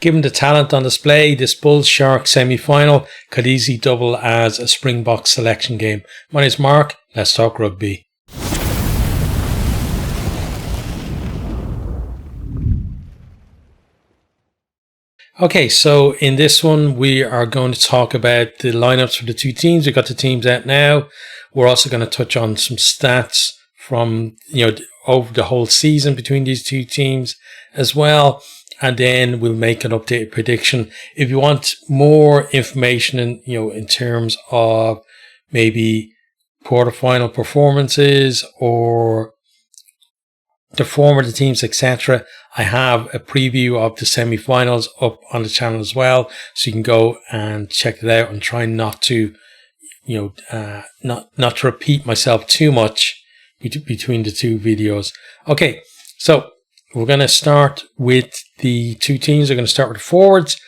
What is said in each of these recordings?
Given the talent on display, this Bulls-Sharks semi-final could easily double as a Springbok selection game. My name is Mark. Let's talk rugby. Okay, so in this one, we are going to talk about the lineups for the two teams. We've got the teams out now. We're also going to touch on some stats from, over the whole season between these two teams as well. And then we'll make an updated prediction. If you want more information in terms of maybe quarterfinal performances or the form of the teams, etc., I have a preview of the semi-finals up on the channel as well, so you can go and check it out and try not to, not to repeat myself too much between the two videos. Okay, so we're going to start with the two teams. We're going to start with the forwards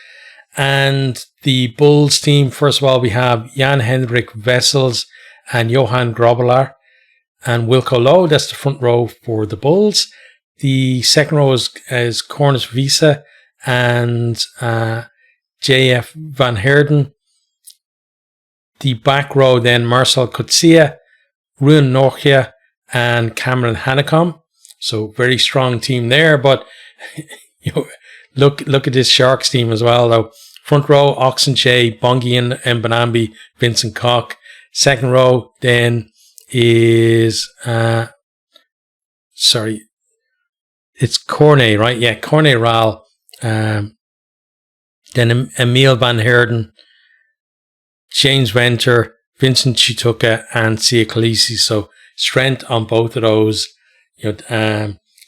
and the Bulls team. First of all, we have Jan-Hendrik Wessels and Johan Grobbelaar and Wilco Louw. That's the front row for the Bulls. The second row is Cornus Visa and JF Van Heerden. The back row then Marcel Coetzee, Ruan Nortje and Cameron Hanekom. So very strong team there, but look at this Sharks team as well though. Front row Oxenche, Bongi Mbanambi, Vincent Koch. Second row then is it's Cornet, right? Yeah, Cornet Ral. Then Emil Van Heerden, James Venter, Vincent Chituka, and Sia Khaleesi. So strength on both of those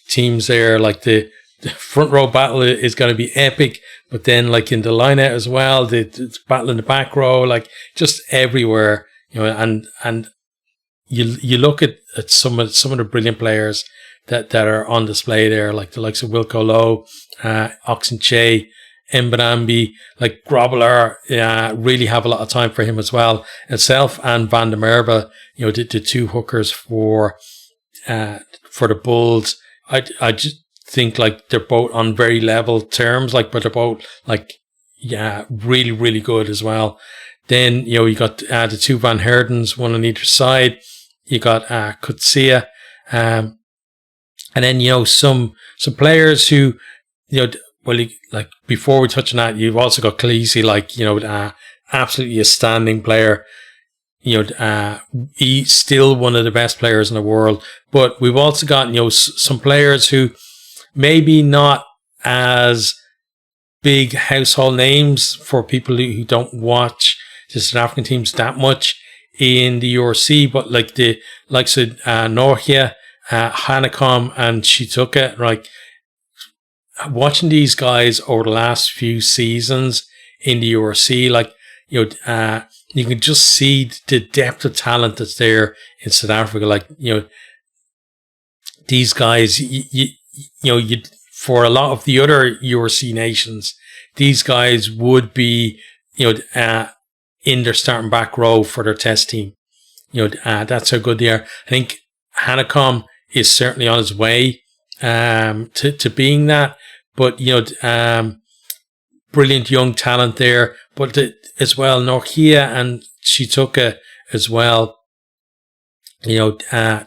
teams there. Like the front row battle is going to be epic, but then like in the line out as well, the battle in the back row, like just everywhere, and you look at some of the brilliant players that are on display there, like the likes of Wilco Louw, Oxenche, Mbanambi, like Grobbelaar, really have a lot of time for him as well. Itself and Van der Merwe, the two hookers for the Bulls. I just think like they're both on very level terms, like, but they're both like, really, really good as well. Then, you got the two Van Heerdens, one on either side. You got Coetzee, and then, some players who, like before we touch on that, you've also got Khaleesi, like, absolutely a standing player. He's still one of the best players in the world. But we've also got, some players who maybe not as big household names for people who don't watch the South African teams that much in the URC, but like the likes of Nortje, Hanekom and Chituka, like watching these guys over the last few seasons in the URC, like, you can just see the depth of talent that's there in South Africa. Like, these guys, for a lot of the other URC nations, these guys would be, in their starting back row for their test team. That's how good they are. I think Hanekom is certainly on his way to being that, but brilliant young talent there. But as well, Nortje and Chituka as well.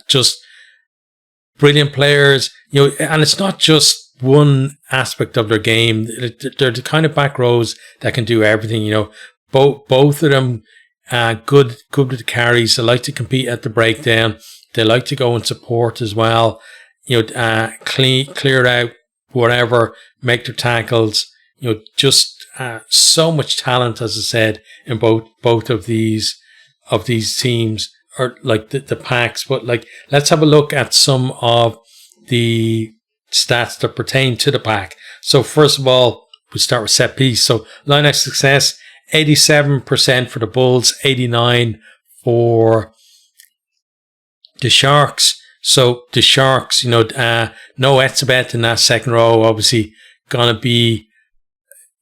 Just brilliant players. And it's not just one aspect of their game. They're the kind of back rows that can do everything. Both of them good with the carries. They like to compete at the breakdown. They like to go and support as well. Clear out whatever, make their tackles. Just so much talent, as I said, in both of these teams, or like the packs. But like, let's have a look at some of the stats that pertain to the pack. So first of all, we start with set piece. So line out success, 87% for the Bulls, 89% for the Sharks. So the Sharks, no Etzebeth in that second row, obviously gonna be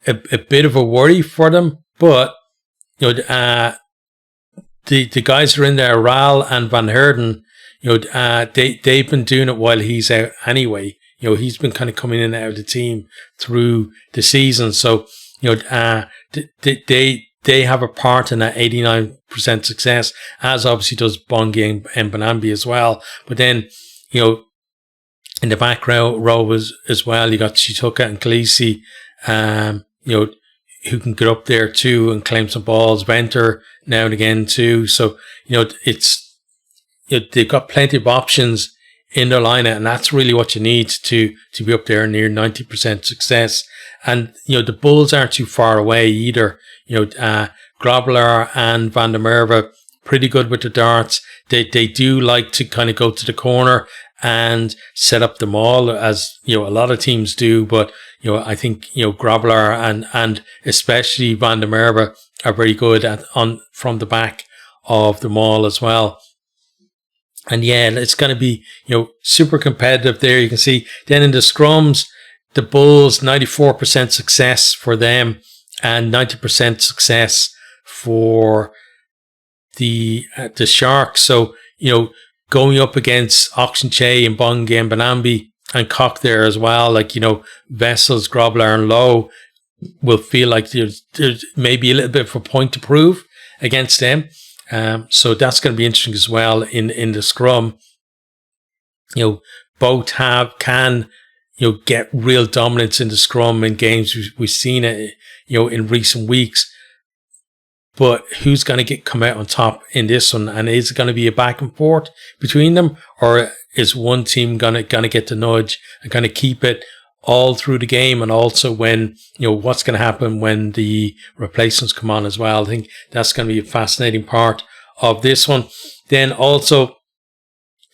a bit of a worry for them. But the guys who are in there, Ral and Van Heerden, they've been doing it while he's out anyway. he's been kind of coming in and out of the team through the season. So, they have a part in that 89% success, as obviously does Bongi and Banambi as well. But then, in the back row as well, you got Chituka and Khaleesi, who can get up there too and claim some balls. Venter now and again too. So, they've got plenty of options in their lineup, and that's really what you need to be up there near 90% success. And, the Bulls aren't too far away either. Grobler and Van der Merwe, pretty good with the darts. They do like to kind of go to the corner and set up the maul, as, a lot of teams do. But, I think, Grobler and especially Van der Merwe are very good from the back of the maul as well. And yeah, it's going to be, super competitive there. You can see then in the scrums, the Bulls, 94% success for them and 90% success for the Sharks. So, going up against Oxenche and Bongi and Banambi and Cock there as well, like, Vessels, Grobler and Lowe will feel like there's maybe a little bit of a point to prove against them. So that's going to be interesting as well in the scrum. Both can get real dominance in the scrum in games. We've seen it, in recent weeks. But who's going to come out on top in this one? And is it going to be a back and forth between them, or is one team going to get the nudge and kind of keep it all through the game? And also when, what's going to happen when the replacements come on as well? I think that's going to be a fascinating part of this one. Then also,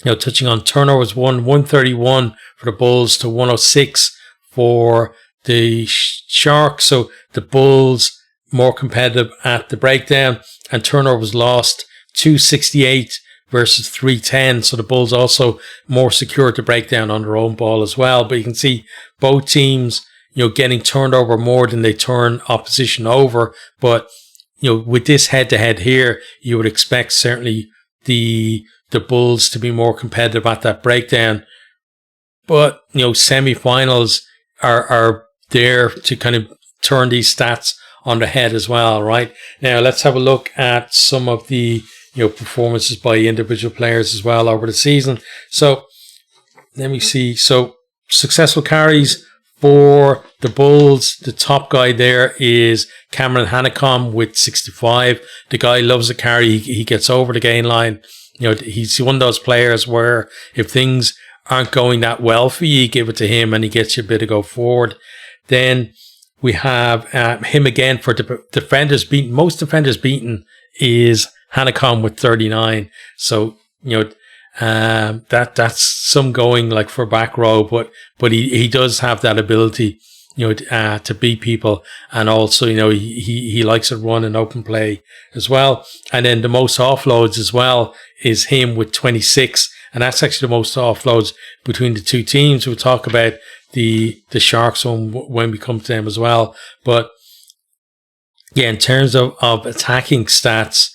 touching on turnovers, 131 for the Bulls to 106 for the Sharks. So the Bulls more competitive at the breakdown, and turnovers lost 268 versus 310. So the Bulls also more secure at the breakdown on their own ball as well. But you can see both teams, getting turned over more than they turn opposition over. But, with this head-to-head here, you would expect certainly the Bulls to be more competitive at that breakdown. But, semi-finals are there to kind of turn these stats on the head as well, right? Now, let's have a look at some of the, performances by individual players as well over the season. So, let me see. So, successful carries for the Bulls. The top guy there is Cameron Hanekom with 65. The guy loves a carry. He gets over the gain line. He's one of those players where if things aren't going that well for you, you give it to him and he gets you a bit to go forward. Then we have him again for the defenders beaten. Most defenders beaten is Hanekom with 39. So, that's some going like for back row, but he does have that ability, to beat people. And also, he likes to run and open play as well. And then the most offloads as well is him with 26. And that's actually the most offloads between the two teams. We'll talk about the Sharks when we come to them as well. But yeah, in terms of attacking stats,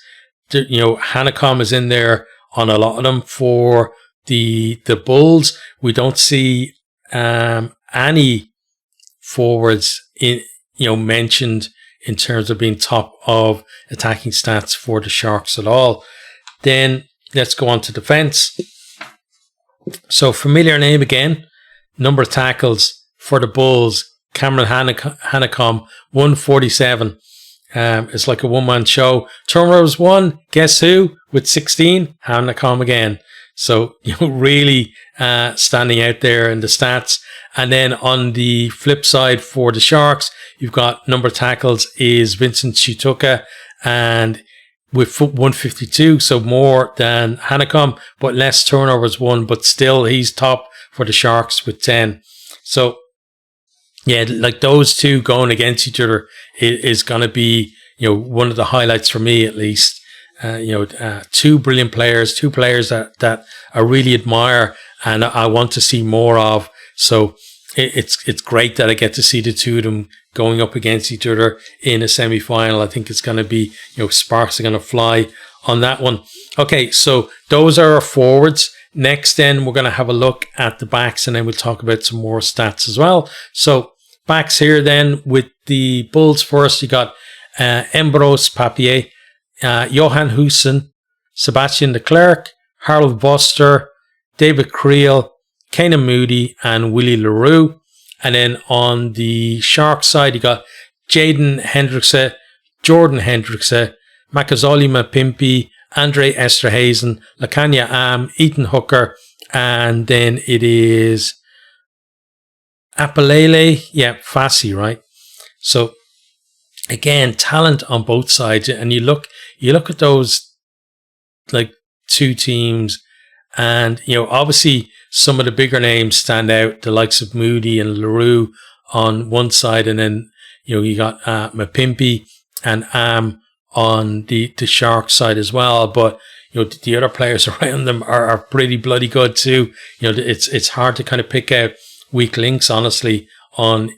Hanekom is in there on a lot of them. For the Bulls, we don't see any forwards mentioned in terms of being top of attacking stats for the Sharks at all. Then let's go on to defense. So familiar name again. Number of tackles for the Bulls, Cameron Hanekom, 147. It's like a one-man show. Turnovers 1, guess who? With 16, Hanekom again. So, really standing out there in the stats. And then on the flip side for the Sharks, you've got number of tackles is Vincent Chituka, and with 152, so more than Hanekom, but less turnovers 1, but still he's top for the Sharks with 10. So, yeah, like those two going against each other is going to be, one of the highlights for me at least. Two brilliant players, two players that I really admire and I want to see more of. So it's great that I get to see the two of them going up against each other in a semi-final. I think it's going to be, sparks are going to fly on that one. Okay, so those are our forwards. next, then we're going to have a look at the backs, and then we'll talk about some more stats as well. So backs here then with the Bulls first, you got Embros Papier, Johan Hussen, Sebastian de Klerk, Harold Buster, David Creel, Kanan Moody, and Willie LaRue. And then on the Shark side, you got Jaden Hendrickse, Jordan Hendrickse, Makazole Mapimpi, Andre Esterhazen, Lacania Am, Ethan Hooker, and then it is Apalele, Fassi, right? So again, talent on both sides, and you look at those like two teams, and obviously some of the bigger names stand out, the likes of Moody and LaRue on one side, and then you got Mapimpi and Am on the Shark side as well. But the other players around them are pretty bloody good too. It's hard to kind of pick out weak links, honestly, on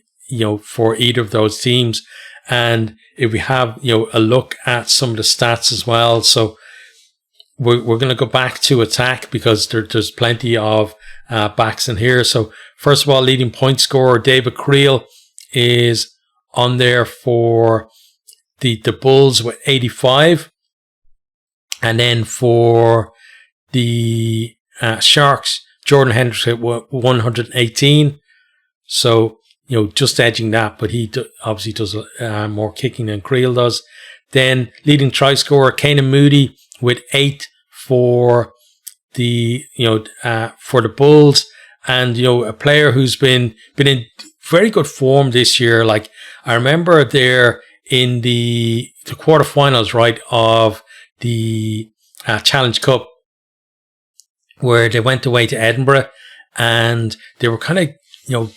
for either of those teams. And if we have a look at some of the stats as well, so we're going to go back to attack because there's plenty of backs in here. So first of all, leading point scorer David Creel is on there for the Bulls with 85, and then for the Sharks, Jordan Hendricks at 118. So just edging that, but he obviously does more kicking than Creel does. Then leading try scorer Kanan Moody with 8 for the for the Bulls, and a player who's been in very good form this year. Like I remember there in the quarterfinals, right, of the Challenge Cup, where they went away to Edinburgh, and they were kind of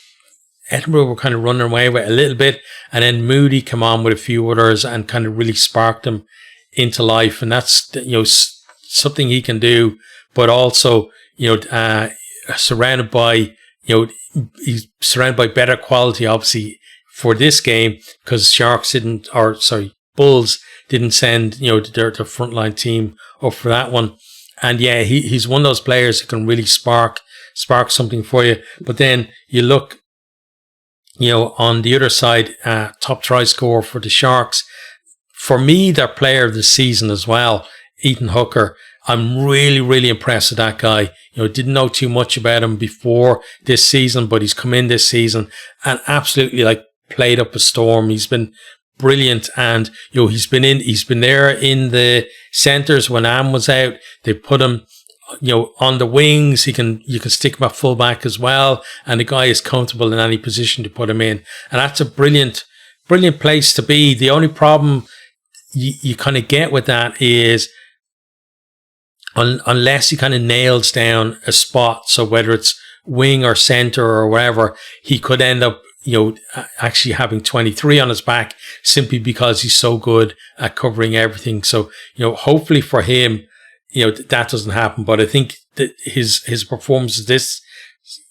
Edinburgh were kind of running away with it a little bit, and then Moody came on with a few others and kind of really sparked them into life, and that's something he can do. But also surrounded by he's surrounded by better quality, obviously, for this game, because Bulls didn't send their frontline team up for that one. And he's one of those players who can really spark something for you. But then you look on the other side, top try scorer for the Sharks, for me, their player of the season as well, Ethan Hooker. I'm really, really impressed with that guy. Didn't know too much about him before this season, but he's come in this season and absolutely played up a storm. He's been brilliant, and he's been there in the centres when Am was out. They put him on the wings. You can stick him at full back as well, and the guy is comfortable in any position to put him in, and that's a brilliant place to be. The only problem you kind of get with that is unless he kind of nails down a spot, so whether it's wing or centre or wherever, he could end up actually having 23 on his back simply because he's so good at covering everything. So hopefully for him that doesn't happen, but I think that his performances this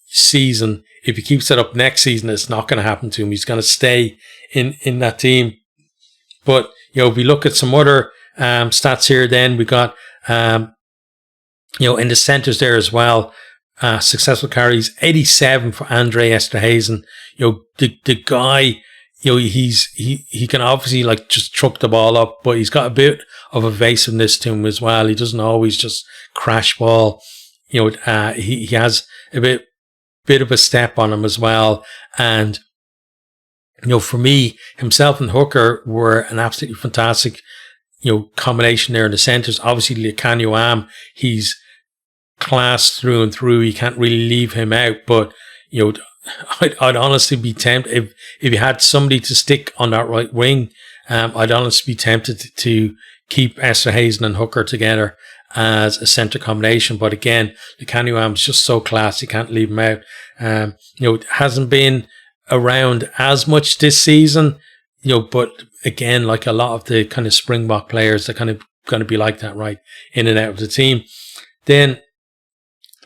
season, if he keeps it up next season, it's not going to happen to him. He's going to stay in that team. But if we look at some other stats here, then we got in the centres there as well, successful carries 87 for Andre Esterhazen. The guy, he can obviously just truck the ball up, but he's got a bit of evasiveness to him as well. He doesn't always just crash ball. He has a bit of a step on him as well. And for me, himself and Hooker were an absolutely fantastic combination there in the centres. Obviously, Lacania Am, he's class through and through. You can't really leave him out, but I'd honestly be tempted if you had somebody to stick on that right wing. I'd honestly be tempted to keep Esterhazen and Hooker together as a centre combination. But again, Lacania Am's just so class, you can't leave him out. Hasn't been around as much this season, but again, like a lot of the kind of Springbok players, they're kind of going to be like that, right, in and out of the team. Then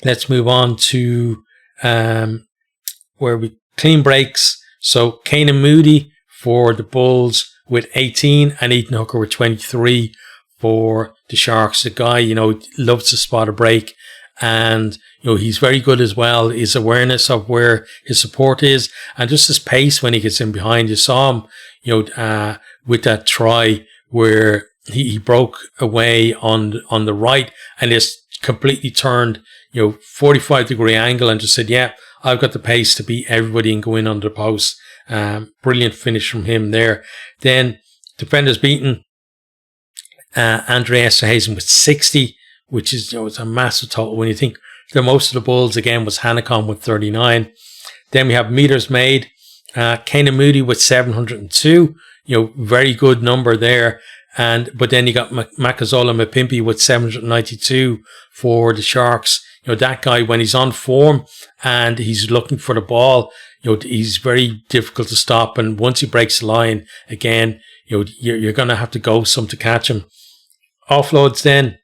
let's move on to where we clean breaks. So Kanan Moody for the Bulls with 18 and Ethan Hooker with 23 for the Sharks. The guy, loves to spot a break, And, he's very good as well. His awareness of where his support is and just his pace when he gets in behind. You saw him, with that try where he broke away on the right and just completely turned, 45-degree angle and just said, yeah, I've got the pace to beat everybody and go in under the post. Brilliant finish from him there. Then defenders beaten, Andre Esterhuizen with 60, which is, it's a massive total when you think that most of the Bulls again was Hanekom with 39. Then we have meters made, Kanan Moody with 702, very good number there. But then you got Makazola Mapimpi with 792 for the Sharks. That guy, when he's on form and he's looking for the ball, he's very difficult to stop. And once he breaks the line again, you're going to have to go some to catch him. Offloads then,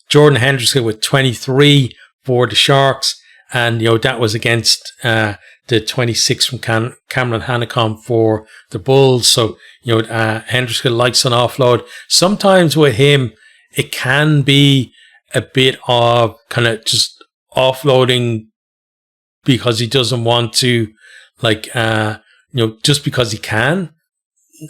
Jordan Hendrickson with 23 for the Sharks. And, that was against, the 26 from Cameron Hanekom for the Bulls. So, Hendrickson likes an offload. Sometimes with him, it can be a bit of kind of just offloading because he doesn't want to, just because he can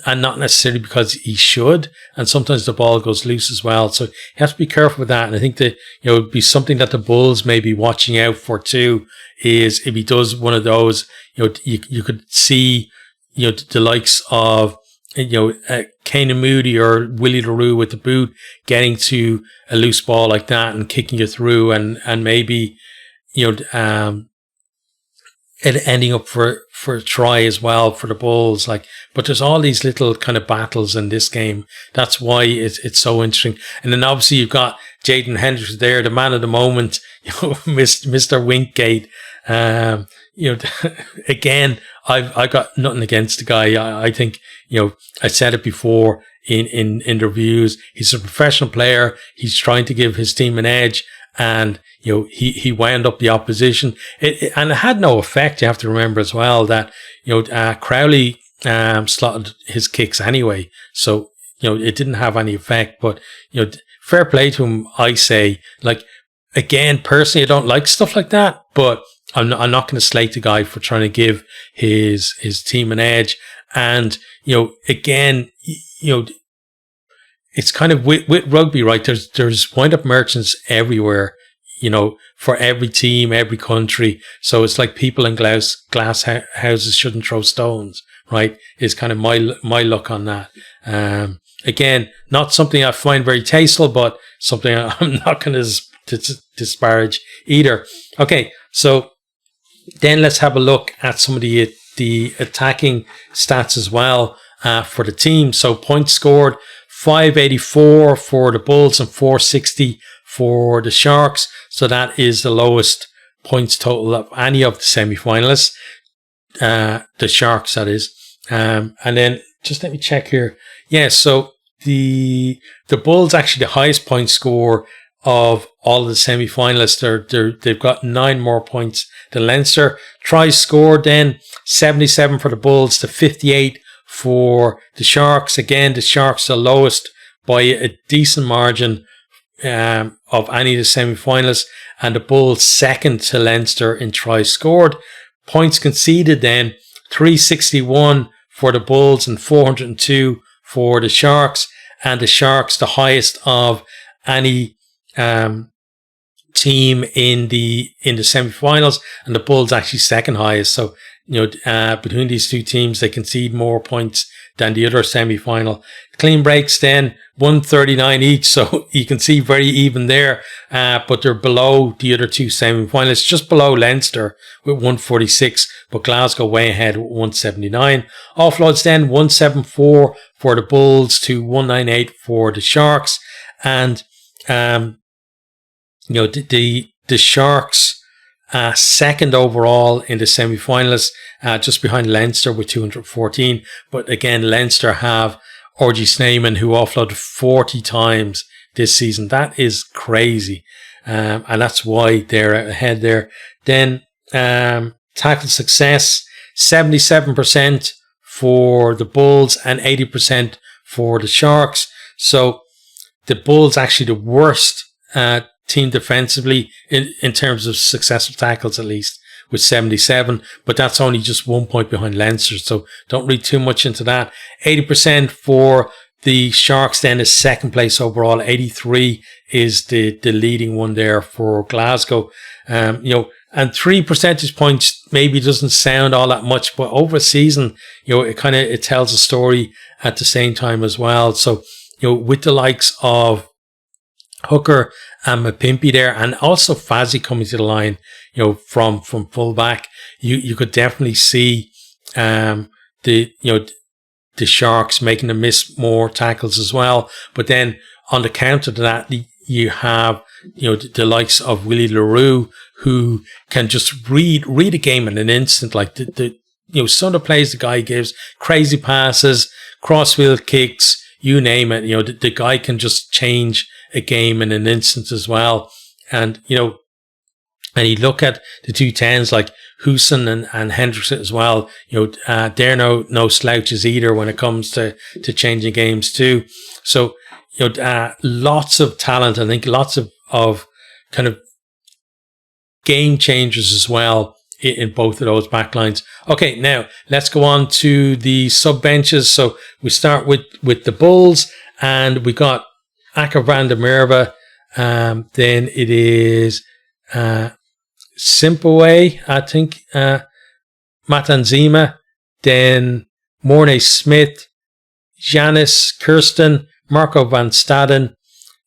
and not necessarily because he should. And sometimes the ball goes loose as well. So you have to be careful with that. And I think that, it would be something that the Bulls may be watching out for too, is if he does one of those, you could see, the likes of, Kanan Moody or Willie LaRue with the boot getting to a loose ball like that and kicking you through and maybe, it ending up for a try as well for the Bulls. But there's all these little kind of battles in this game. That's why it's so interesting. And then obviously you've got Jaden Hendricks there, the man of the moment, Mr. Winkgate. Again, I got nothing against the guy. I think, I said it before in reviews. He's a professional player. He's trying to give his team an edge. And, he wound up the opposition. And it had no effect. You have to remember as well that, Crowley, slotted his kicks anyway. So, it didn't have any effect, but, fair play to him. I say, again, personally, I don't like stuff like that, but I'm not going to slate the guy for trying to give his team an edge. And, again, it's kind of with rugby, right? There's wind-up merchants everywhere, for every team, every country. So it's like people in glass houses shouldn't throw stones, right? Is kind of my look on that. Again, not something I find very tasteful, but something I'm not going to disparage either. Okay, so then let's have a look at some of the attacking stats as well for the team. So points scored, 584 for the Bulls and 460 for the Sharks. So that is the lowest points total of any of the semi-finalists. The Sharks, that is. And then just let me check here. Yeah, so the Bulls actually the highest point score of all of the semi-finalists. They've got 9 more points than Leinster. Tries scored then 77 for the Bulls to 58 for the Sharks. Again, the Sharks the lowest by a decent margin of any of the semi-finalists, and the Bulls second to Leinster in tries scored. Points conceded then 361 for the Bulls and 402 for the Sharks, and the Sharks the highest of any team in the semi-finals, and the Bulls actually second highest. So between these two teams, they concede more points than the other semi-final. Clean breaks then 139 each, so you can see very even there, but they're below the other two semi-finalists, just below Leinster with 146, but Glasgow way ahead with 179. Offloads then 174 for the Bulls to 198 for the Sharks, and the Sharks second overall in the semi-finalists, just behind Leinster with 214. But again, Leinster have RG Snyman, who offloaded 40 times this season. That is crazy. And that's why they're ahead there. Then tackle success, 77% for the Bulls and 80% for the Sharks. So the Bulls actually the worst team defensively in terms of successful tackles, at least, with 77, but that's only just 1 point behind Leinster, so don't read too much into that. 80% for the Sharks then is second place overall. 83 is the leading one there for Glasgow. And 3 percentage points maybe doesn't sound all that much, but over a season, it tells a story at the same time as well. So, with the likes of Hooker and Mapimpi there, and also Fazzy coming to the line, from fullback, you could definitely see the Sharks making them miss more tackles as well. But then on the counter to that, you have the likes of Willie LaRue, who can just read a game in an instant. Like some of the plays the guy gives, crazy passes, crossfield kicks, you name it. The guy can just change a game in an instant as well. And and you look at the 210s like Houston and Hendrickson as well. They're no slouches either when it comes to changing games too. So lots of talent. I think lots of kind of game changers as well in both of those backlines. Okay, now let's go on to the sub benches. So we start with the Bulls, and we got Akker van der Merwe. Then it is Simpaway, I think, Matanzima, then Mornay Smith, Janice Kirsten, Marco van Staden,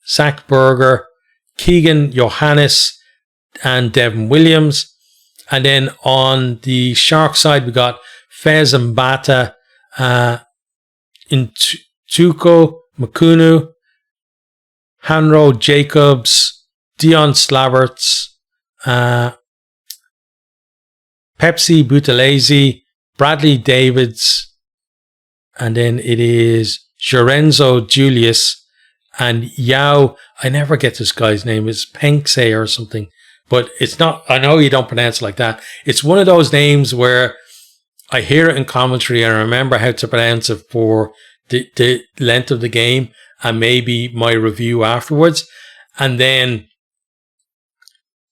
Zach Berger, Keegan Johannes, and Devin Williams. And then on the Shark side, we got Fez Mbata, Intuko Makunu, Hanro Jacobs, Dion Slaverts, Pepsi Buthelezi, Bradley Davids, and then it is Jorenzo Julius, and Yao, I never get this guy's name, it's Penksay or something, but it's not, I know you don't pronounce it like that. It's one of those names where I hear it in commentary and I remember how to pronounce it for the length of the game and maybe my review afterwards. And then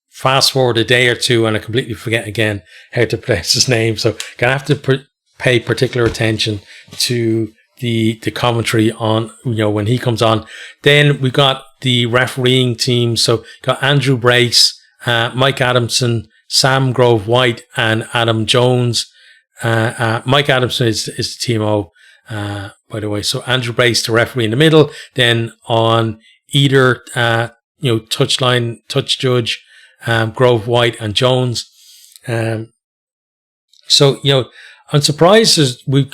fast forward a day or two and I completely forget again how to pronounce his name. So gonna have to pay particular attention to the commentary on, when he comes on. Then we got the refereeing team. So got Andrew Brace, Mike Adamson, Sam Grove White, and Adam Jones. Mike Adamson is the TMO, by the way. So Andrew Brace, the referee in the middle. Then on either, touch judge, Grove White and Jones. So, I'm surprised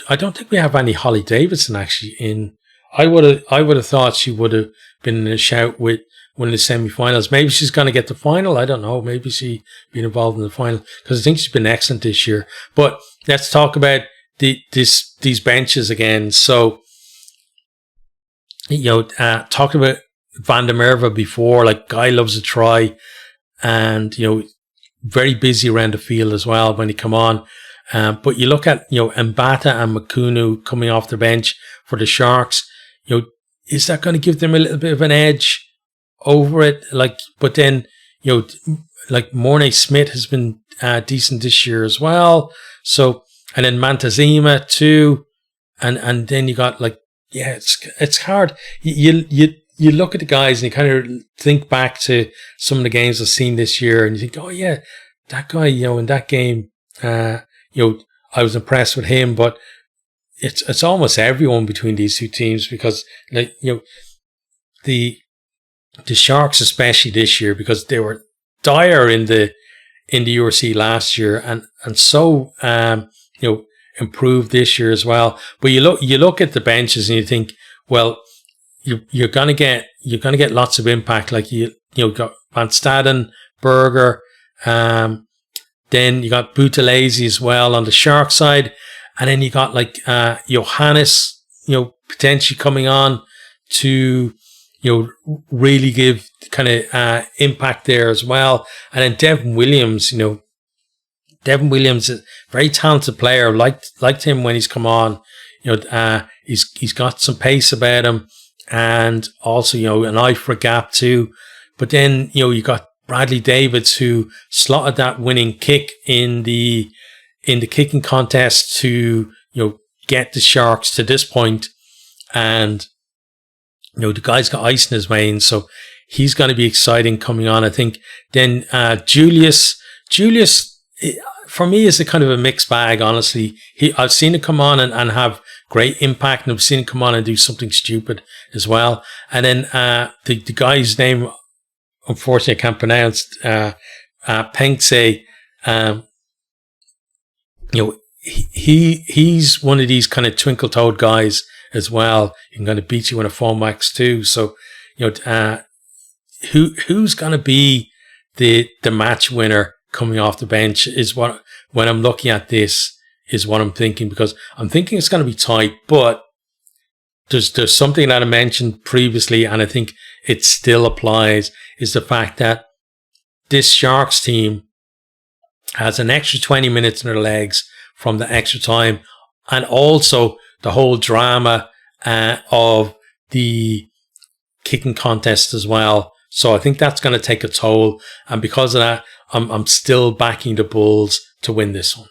I don't think we have any Holly Davidson actually in. I would have thought she would have been in a shout with one of the semi-finals. Maybe she's going to get the final. I don't know. Maybe she been involved in the final because I think she's been excellent this year. But let's talk about these benches again. So, talking about Van der Merwe before, like guy loves a try, and very busy around the field as well when he come on. But you look at Mbata and Makunu coming off the bench for the Sharks. Is that going to give them a little bit of an edge over it? But then Mornay Smith has been decent this year as well. So, and then Mantazima too, and then you got it's hard. You look at the guys and you kind of think back to some of the games I've seen this year, and you think, oh yeah, that guy, in that game, I was impressed with him, but it's almost everyone between these two teams because the Sharks especially this year, because they were dire in the URC last year and so improved this year as well. But you look at the benches and you think, well, you're gonna get lots of impact. Like you got Van Staden, Berger, then you got Buthelezi as well on the Shark side, and then you got Johannes, potentially coming on to really give kind of impact there as well. And then Devin Williams, Devin Williams is a very talented player. Liked him when he's come on. He's got some pace about him, and also an eye for a gap too. But then, you know, you got Bradley Davids, who slotted that winning kick in the kicking contest to, you know, get the Sharks to this point. And, you know, the guy's got ice in his veins, so he's going to be exciting coming on, I think. Then Julius, for me, is a kind of a mixed bag, honestly. I've seen him come on and have great impact, and I've seen him come on and do something stupid as well. And then the guy's name, unfortunately, I can't pronounce, Pengse. You know, he's one of these kind of twinkle-toed guys as well. He can kind of beat you in a 4max too. So, you know, who's going to be the match winner coming off the bench is what, when I'm looking at this, is what I'm thinking, because I'm thinking it's going to be tight, but there's something that I mentioned previously, and I think it still applies, is the fact that this Sharks team has an extra 20 minutes in their legs from the extra time, and also the whole drama of the kicking contest as well. So I think that's going to take a toll, and because of that, I'm still backing the Bulls to win this one.